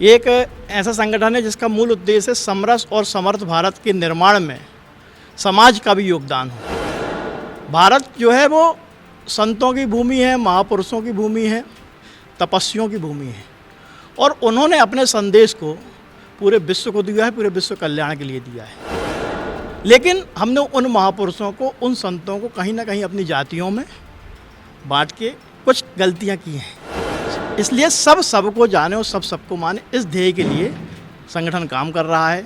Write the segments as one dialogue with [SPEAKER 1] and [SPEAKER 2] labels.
[SPEAKER 1] एक ऐसा संगठन है जिसका मूल उद्देश्य है समरस और समर्थ भारत के निर्माण में समाज का भी योगदान हो। भारत जो है वो संतों की भूमि है, महापुरुषों की भूमि है, तपस्वियों की भूमि है और उन्होंने अपने संदेश को पूरे विश्व को दिया है, पूरे विश्व कल्याण के लिए दिया है। लेकिन हमने उन महापुरुषों को, उन संतों को कहीं ना कहीं अपनी जातियों में बांट के कुछ गलतियां की हैं। इसलिए सब सबको जाने और सब सबको माने, इस ध्येय के लिए संगठन काम कर रहा है।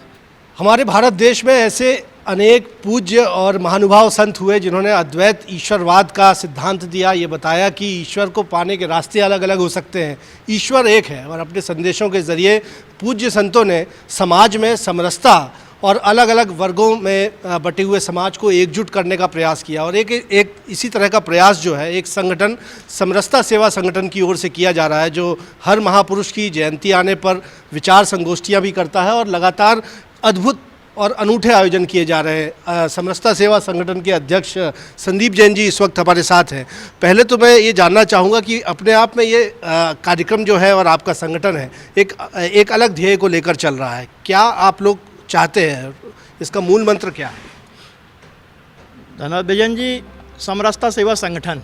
[SPEAKER 2] हमारे भारत देश में ऐसे अनेक पूज्य और महानुभाव संत हुए जिन्होंने अद्वैत ईश्वरवाद का सिद्धांत दिया, ये बताया कि ईश्वर को पाने के रास्ते अलग अलग हो सकते हैं, ईश्वर एक है। और अपने संदेशों के ज़रिए पूज्य संतों ने समाज में समरसता और अलग अलग वर्गों में बटे हुए समाज को एकजुट करने का प्रयास किया। और एक इसी तरह का प्रयास जो है एक संगठन समरसता सेवा संगठन की ओर से किया जा रहा है, जो हर महापुरुष की जयंती आने पर विचार संगोष्ठियाँ भी करता है और लगातार अद्भुत और अनूठे आयोजन किए जा रहे हैं। समरसता सेवा संगठन के अध्यक्ष संदीप जैन जी इस वक्त हमारे साथ हैं। पहले तो मैं ये जानना चाहूँगा कि अपने आप में ये कार्यक्रम जो है और आपका संगठन है एक अलग ध्येय को लेकर चल रहा है, क्या आप लोग चाहते हैं, इसका मूल मंत्र क्या है?
[SPEAKER 1] धन्यवाद बिजन जी। समरसता सेवा संगठन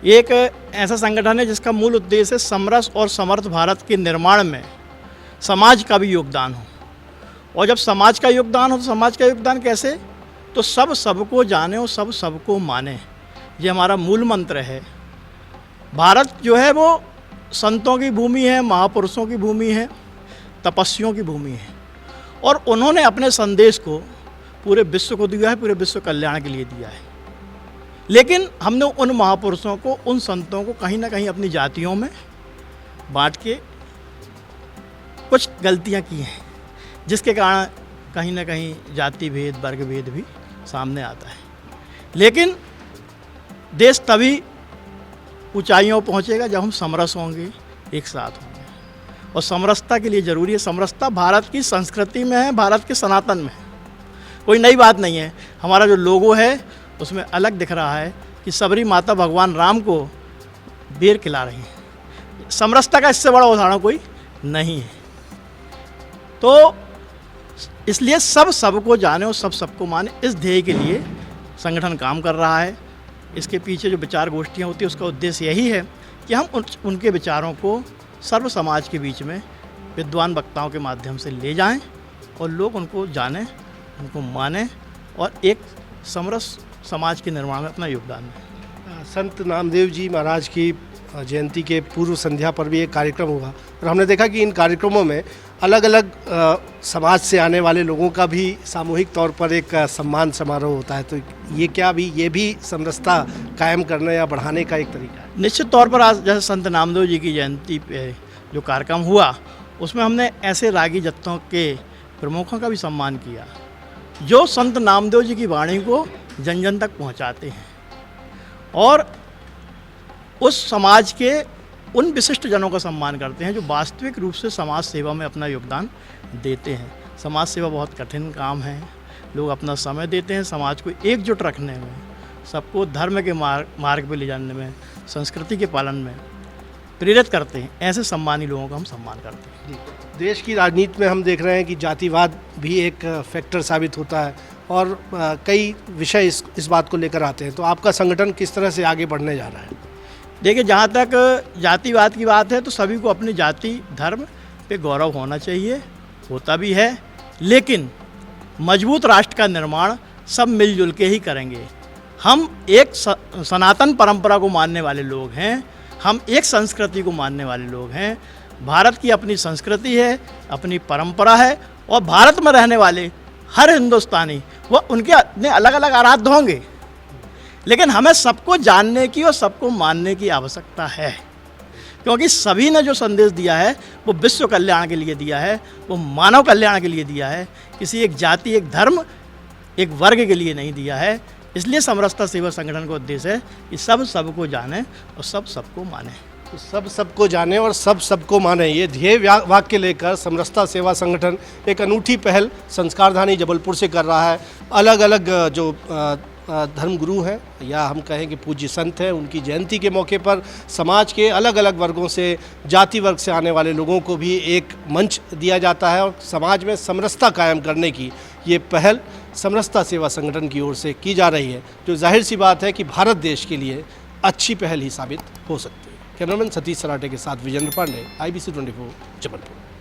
[SPEAKER 1] एक ऐसा संगठन है जिसका मूल उद्देश्य है समरस और समर्थ भारत के निर्माण में समाज का भी योगदान हो। और जब समाज का योगदान हो तो समाज का योगदान कैसे? तो सब सबको जाने और सब सबको माने, ये हमारा मूल मंत्र है। भारत जो है वो संतों की भूमि है, महापुरुषों की भूमि है, तपस्वियों की भूमि है और उन्होंने अपने संदेश को पूरे विश्व को दिया है, पूरे विश्व कल्याण के लिए दिया है। लेकिन हमने उन महापुरुषों को, उन संतों को कहीं ना कहीं अपनी जातियों में बांट के कुछ गलतियां की हैं, जिसके कारण कहीं ना कहीं जाति भेद, वर्ग भेद भी सामने आता है। लेकिन देश तभी ऊंचाइयों पहुंचेगा जब हम समरस होंगे, एक साथ होंगे। और समरसता के लिए ज़रूरी है, समरसता भारत की संस्कृति में है, भारत के सनातन में है, कोई नई बात नहीं है। हमारा जो लोगो है उसमें अलग दिख रहा है कि सबरी माता भगवान राम को बेर खिला रही हैं। समरसता का इससे बड़ा उदाहरण कोई नहीं है। तो इसलिए सब सबको जाने और सब सबको माने, इस ध्येय के लिए संगठन काम कर रहा है। इसके पीछे जो विचार गोष्ठियाँ होती है उसका उद्देश्य यही है कि हम उनके विचारों को सर्व समाज के बीच में विद्वान वक्ताओं के माध्यम से ले जाएं और लोग उनको जानें, उनको मानें और एक समरस समाज के निर्माण में अपना योगदान दें।
[SPEAKER 2] संत नामदेव जी महाराज की जयंती के पूर्व संध्या पर भी एक कार्यक्रम हुआ और हमने देखा कि इन कार्यक्रमों में अलग अलग समाज से आने वाले लोगों का भी सामूहिक तौर पर एक सम्मान समारोह होता है। तो ये भी समरसता कायम करने या बढ़ाने का एक तरीका है?
[SPEAKER 1] निश्चित तौर पर आज जैसे संत नामदेव जी की जयंती पे जो कार्यक्रम हुआ उसमें हमने ऐसे रागी जत्थों के प्रमुखों का भी सम्मान किया जो संत नामदेव जी की वाणी को जन जन तक पहुंचाते हैं और उस समाज के उन विशिष्ट जनों का सम्मान करते हैं जो वास्तविक रूप से समाज सेवा में अपना योगदान देते हैं। समाज सेवा बहुत कठिन काम है, लोग अपना समय देते हैं समाज को एकजुट रखने में, सबको धर्म के मार्ग पर ले जाने में, संस्कृति के पालन में प्रेरित करते हैं। ऐसे सम्मानी लोगों का हम सम्मान करते हैं।
[SPEAKER 2] देश की राजनीति में हम देख रहे हैं कि जातिवाद भी एक फैक्टर साबित होता है और कई विषय इस बात को लेकर आते हैं। तो आपका संगठन किस तरह से आगे बढ़ने जा रहा है?
[SPEAKER 1] देखिए, जहाँ तक जातिवाद की बात है तो सभी को अपनी जाति धर्म पे गौरव होना चाहिए, होता भी है। लेकिन मजबूत राष्ट्र का निर्माण सब मिलजुल के ही करेंगे। हम एक सनातन परंपरा को मानने वाले लोग हैं, हम एक संस्कृति को मानने वाले लोग हैं। भारत की अपनी संस्कृति है, अपनी परंपरा है और भारत में रहने वाले हर हिंदुस्तानी वो उनके अपने अलग अलग आराध्य होंगे। लेकिन हमें सबको जानने की और सबको मानने की आवश्यकता है, क्योंकि सभी ने जो संदेश दिया है वो विश्व कल्याण के लिए दिया है, वो मानव कल्याण के लिए दिया है, किसी एक जाति, एक धर्म, एक वर्ग के लिए नहीं दिया है। इसलिए समरसता सेवा संगठन का उद्देश्य है कि सब सबको जाने और सब सबको माने।
[SPEAKER 2] तो सब सबको जाने और सब सबको माने, ये ध्येय वाक्य लेकर समरसता सेवा संगठन एक अनूठी पहल संस्कारधानी जबलपुर से कर रहा है। अलग अलग जो धर्मगुरु हैं या हम कहें कि पूज्य संत हैं, उनकी जयंती के मौके पर समाज के अलग अलग वर्गों से, जाति वर्ग से आने वाले लोगों को भी एक मंच दिया जाता है और समाज में समरसता कायम करने की ये पहल समरसता सेवा संगठन की ओर से की जा रही है, जो जाहिर सी बात है कि भारत देश के लिए अच्छी पहल ही साबित हो सकती है। कैमरामैन सतीश सराटे के साथ विजेंद्र पांडे, IBC 24 जबलपुर।